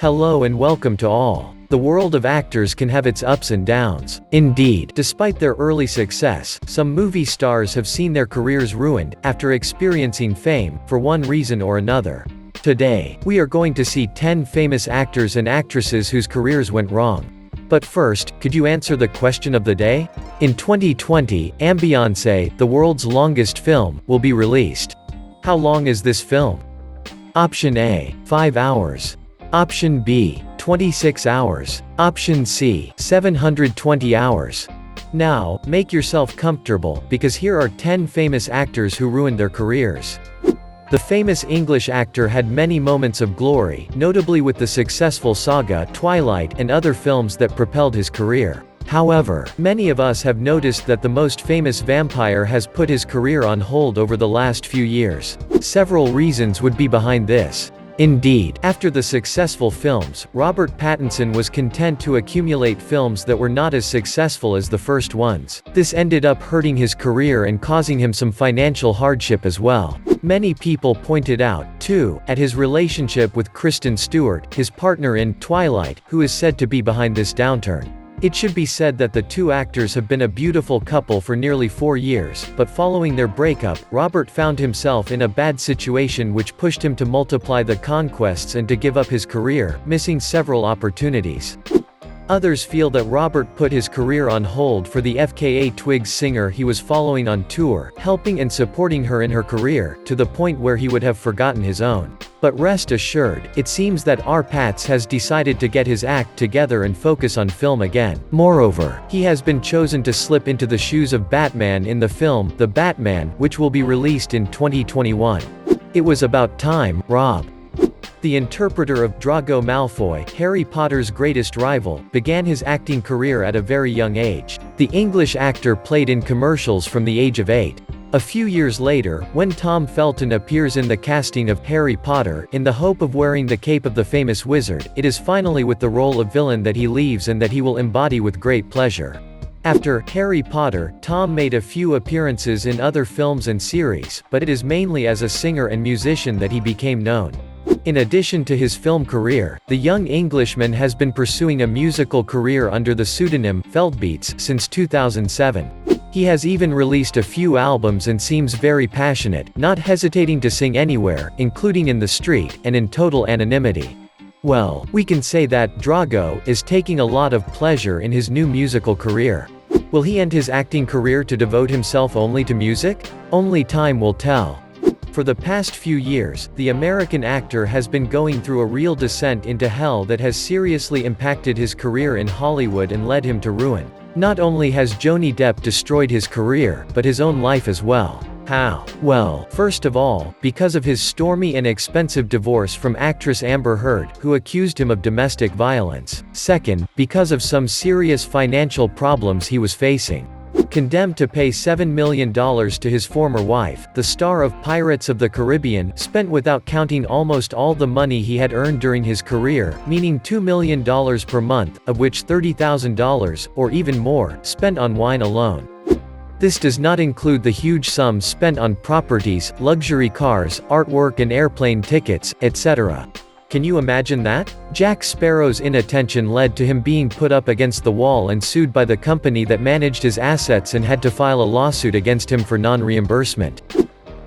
Hello and welcome to all. The world of actors can have its ups and downs. Indeed, despite their early success, some movie stars have seen their careers ruined after experiencing fame, for one reason or another. Today, we are going to see 10 famous actors and actresses whose careers went wrong. But first, could you answer the question of the day? In 2020, Untitled, the world's longest film, will be released. How long is this film? Option A, 5 hours. Option B, 26 hours. Option C, 720 hours. Now, make yourself comfortable, because here are 10 famous actors who ruined their careers. The famous English actor had many moments of glory, notably with the successful saga Twilight and other films that propelled his career. However, many of us have noticed that the most famous vampire has put his career on hold over the last few years. Several reasons would be behind this. Indeed, after the successful films, Robert Pattinson was content to accumulate films that were not as successful as the first ones. This ended up hurting his career and causing him some financial hardship as well. Many people pointed out, too, at his relationship with Kristen Stewart, his partner in Twilight, who is said to be behind this downturn. It should be said that the two actors have been a beautiful couple for nearly 4 years, but following their breakup, Robert found himself in a bad situation which pushed him to multiply the conquests and to give up his career, missing several opportunities. Others feel that Robert put his career on hold for the FKA Twigs singer he was following on tour, helping and supporting her in her career, to the point where he would have forgotten his own. But rest assured, it seems that our Pats has decided to get his act together and focus on film again. Moreover, he has been chosen to slip into the shoes of Batman in the film, The Batman, which will be released in 2021. It was about time, Rob. The interpreter of Draco Malfoy, Harry Potter's greatest rival, began his acting career at a very young age. The English actor played in commercials from the age of 8. A few years later, when Tom Felton appears in the casting of Harry Potter, in the hope of wearing the cape of the famous wizard, it is finally with the role of villain that he leaves and that he will embody with great pleasure. After Harry Potter, Tom made a few appearances in other films and series, but it is mainly as a singer and musician that he became known. In addition to his film career, the young Englishman has been pursuing a musical career under the pseudonym Feldbeats since 2007. He has even released a few albums and seems very passionate, not hesitating to sing anywhere, including in the street, and in total anonymity. Well, we can say that Draco is taking a lot of pleasure in his new musical career. Will he end his acting career to devote himself only to music? Only time will tell. For the past few years, the American actor has been going through a real descent into hell that has seriously impacted his career in Hollywood and led him to ruin. Not only has Johnny Depp destroyed his career, but his own life as well. How? Well, first of all, because of his stormy and expensive divorce from actress Amber Heard, who accused him of domestic violence. Second, because of some serious financial problems he was facing. Condemned to pay $7 million to his former wife, the star of Pirates of the Caribbean spent without counting almost all the money he had earned during his career, meaning $2 million per month, of which $30,000, or even more, spent on wine alone. This does not include the huge sums spent on properties, luxury cars, artwork and airplane tickets, etc. Can you imagine that? Jack Sparrow's inattention led to him being put up against the wall and sued by the company that managed his assets and had to file a lawsuit against him for non-reimbursement.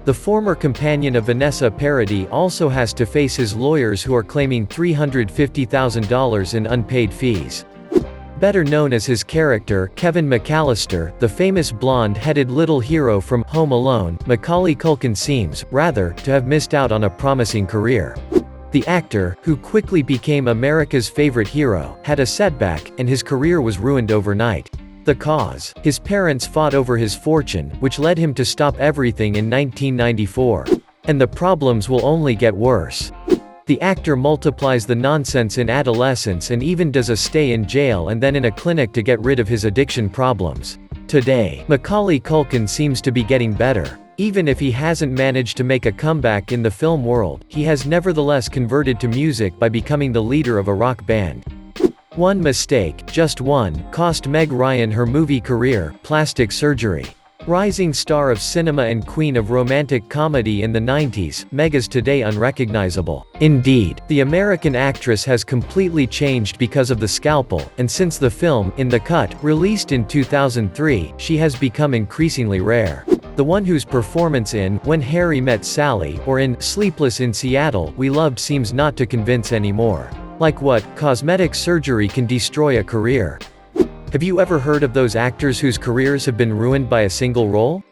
The former companion of Vanessa Paradis also has to face his lawyers who are claiming $350,000 in unpaid fees. Better known as his character, Kevin McAllister, the famous blonde-headed little hero from Home Alone, Macaulay Culkin seems, rather, to have missed out on a promising career. The actor, who quickly became America's favorite hero, had a setback, and his career was ruined overnight. The cause? His parents fought over his fortune, which led him to stop everything in 1994. And the problems will only get worse. The actor multiplies the nonsense in adolescence and even does a stay in jail and then in a clinic to get rid of his addiction problems. Today, Macaulay Culkin seems to be getting better. Even if he hasn't managed to make a comeback in the film world, he has nevertheless converted to music by becoming the leader of a rock band. One mistake, just one, cost Meg Ryan her movie career, plastic surgery. Rising star of cinema and queen of romantic comedy in the 90s, Mega's today unrecognizable. Indeed, the American actress has completely changed because of the scalpel, and since the film, In the Cut, released in 2003, she has become increasingly rare. The one whose performance in When Harry Met Sally, or in Sleepless in Seattle, we loved seems not to convince anymore. Like what, cosmetic surgery can destroy a career. Have you ever heard of those actors whose careers have been ruined by a single role?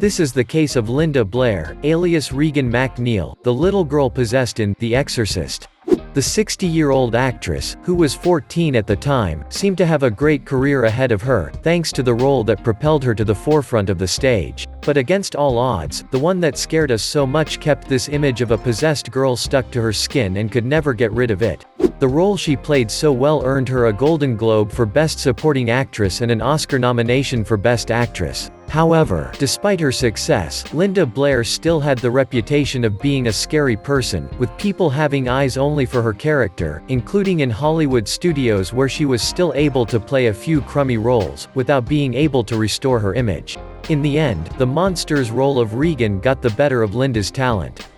This is the case of Linda Blair, alias Regan McNeil, the little girl possessed in The Exorcist. The 60-year-old actress, who was 14 at the time, seemed to have a great career ahead of her, thanks to the role that propelled her to the forefront of the stage. But against all odds, the one that scared us so much kept this image of a possessed girl stuck to her skin and could never get rid of it. The role she played so well earned her a Golden Globe for Best Supporting Actress and an Oscar nomination for Best Actress. However, despite her success, Linda Blair still had the reputation of being a scary person, with people having eyes only for her character, including in Hollywood studios where she was still able to play a few crummy roles, without being able to restore her image. In the end, the monster's role of Regan got the better of Linda's talent.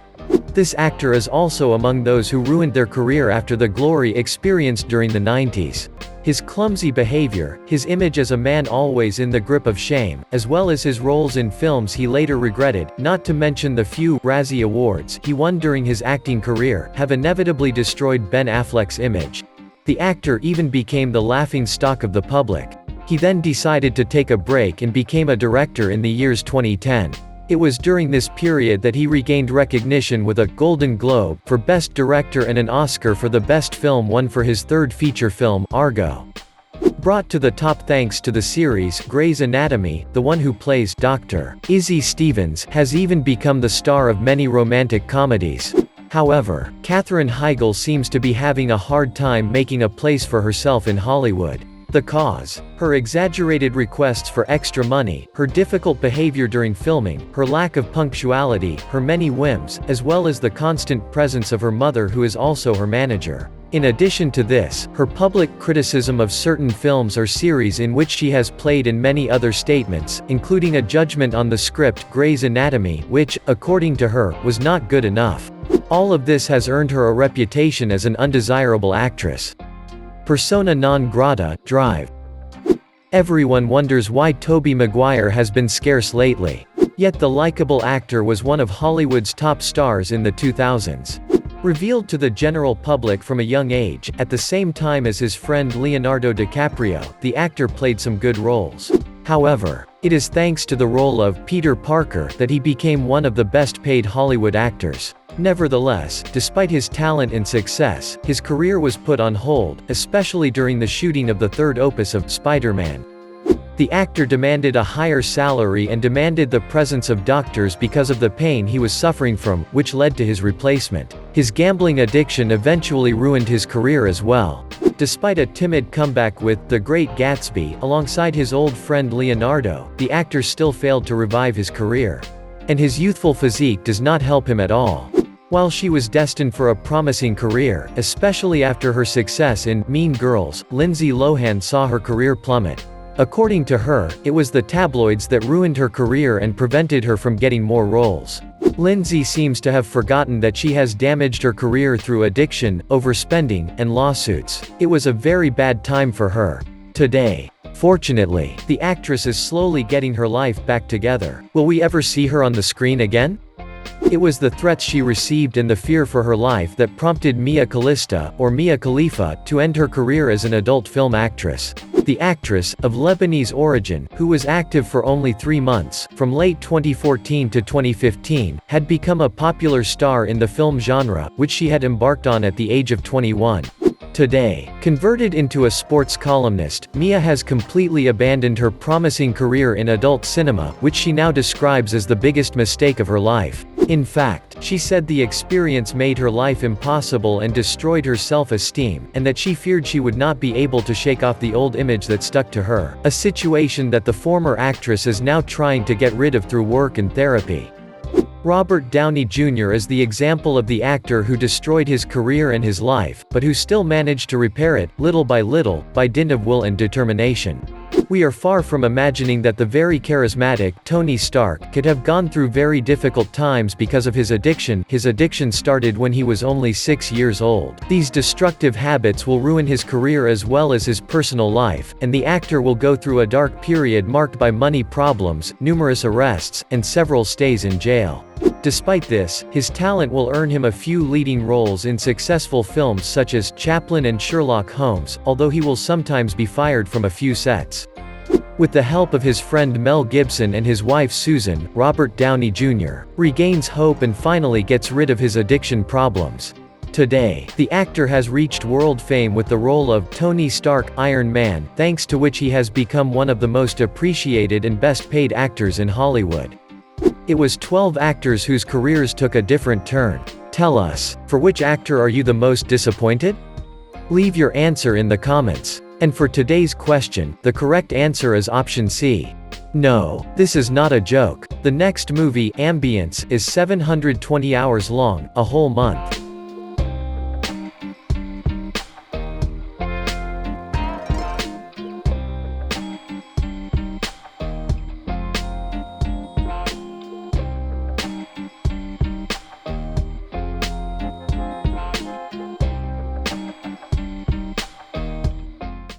This actor is also among those who ruined their career after the glory experienced during the 90s. His clumsy behavior, his image as a man always in the grip of shame, as well as his roles in films he later regretted, not to mention the few Razzie Awards he won during his acting career, have inevitably destroyed Ben Affleck's image. The actor even became the laughingstock of the public. He then decided to take a break and became a director in the years 2010. It was during this period that he regained recognition with a Golden Globe for Best Director and an Oscar for the Best Film won for his third feature film, Argo. Brought to the top thanks to the series Grey's Anatomy, the one who plays Dr. Izzy Stevens has even become the star of many romantic comedies. However, Katherine Heigl seems to be having a hard time making a place for herself in Hollywood. The cause? Her exaggerated requests for extra money, her difficult behavior during filming, her lack of punctuality, her many whims, as well as the constant presence of her mother who is also her manager. In addition to this, her public criticism of certain films or series in which she has played and many other statements, including a judgment on the script Grey's Anatomy, which, according to her, was not good enough. All of this has earned her a reputation as an undesirable actress. Persona non grata, Drive. Everyone wonders why Tobey Maguire has been scarce lately. Yet the likable actor was one of Hollywood's top stars in the 2000s. Revealed to the general public from a young age, at the same time as his friend Leonardo DiCaprio, the actor played some good roles. However, it is thanks to the role of Peter Parker that he became one of the best-paid Hollywood actors. Nevertheless, despite his talent and success, his career was put on hold, especially during the shooting of the third opus of Spider-Man. The actor demanded a higher salary and demanded the presence of doctors because of the pain he was suffering from, which led to his replacement. His gambling addiction eventually ruined his career as well. Despite a timid comeback with The Great Gatsby alongside his old friend Leonardo, the actor still failed to revive his career. And his youthful physique does not help him at all. While she was destined for a promising career, especially after her success in Mean Girls, Lindsay Lohan saw her career plummet. According to her, it was the tabloids that ruined her career and prevented her from getting more roles. Lindsay seems to have forgotten that she has damaged her career through addiction, overspending, and lawsuits. It was a very bad time for her. Today, fortunately, the actress is slowly getting her life back together. Will we ever see her on the screen again? It was the threats she received and the fear for her life that prompted Mia Khalifa, or Mia Khalifa, to end her career as an adult film actress. The actress, of Lebanese origin, who was active for only 3 months, from late 2014 to 2015, had become a popular star in the film genre, which she had embarked on at the age of 21. Today, converted into a sports columnist, Mia has completely abandoned her promising career in adult cinema, which she now describes as the biggest mistake of her life. In fact, she said the experience made her life impossible and destroyed her self-esteem, and that she feared she would not be able to shake off the old image that stuck to her, a situation that the former actress is now trying to get rid of through work and therapy. Robert Downey Jr. is the example of the actor who destroyed his career and his life, but who still managed to repair it, little by dint of will and determination. We are far from imagining that the very charismatic Tony Stark could have gone through very difficult times because of his addiction. His addiction started when he was only 6 years old. These destructive habits will ruin his career as well as his personal life, and the actor will go through a dark period marked by money problems, numerous arrests, and several stays in jail. Despite this, his talent will earn him a few leading roles in successful films such as Chaplin and Sherlock Holmes, although he will sometimes be fired from a few sets. With the help of his friend Mel Gibson and his wife Susan, Robert Downey Jr. regains hope and finally gets rid of his addiction problems. Today, the actor has reached world fame with the role of Tony Stark, Iron Man, thanks to which he has become one of the most appreciated and best paid actors in Hollywood. It was 12 actors whose careers took a different turn. Tell us, for which actor are you the most disappointed? Leave your answer in the comments. And for today's question, the correct answer is option C. No, this is not a joke. The next movie, Ambience, is 720 hours long, a whole month.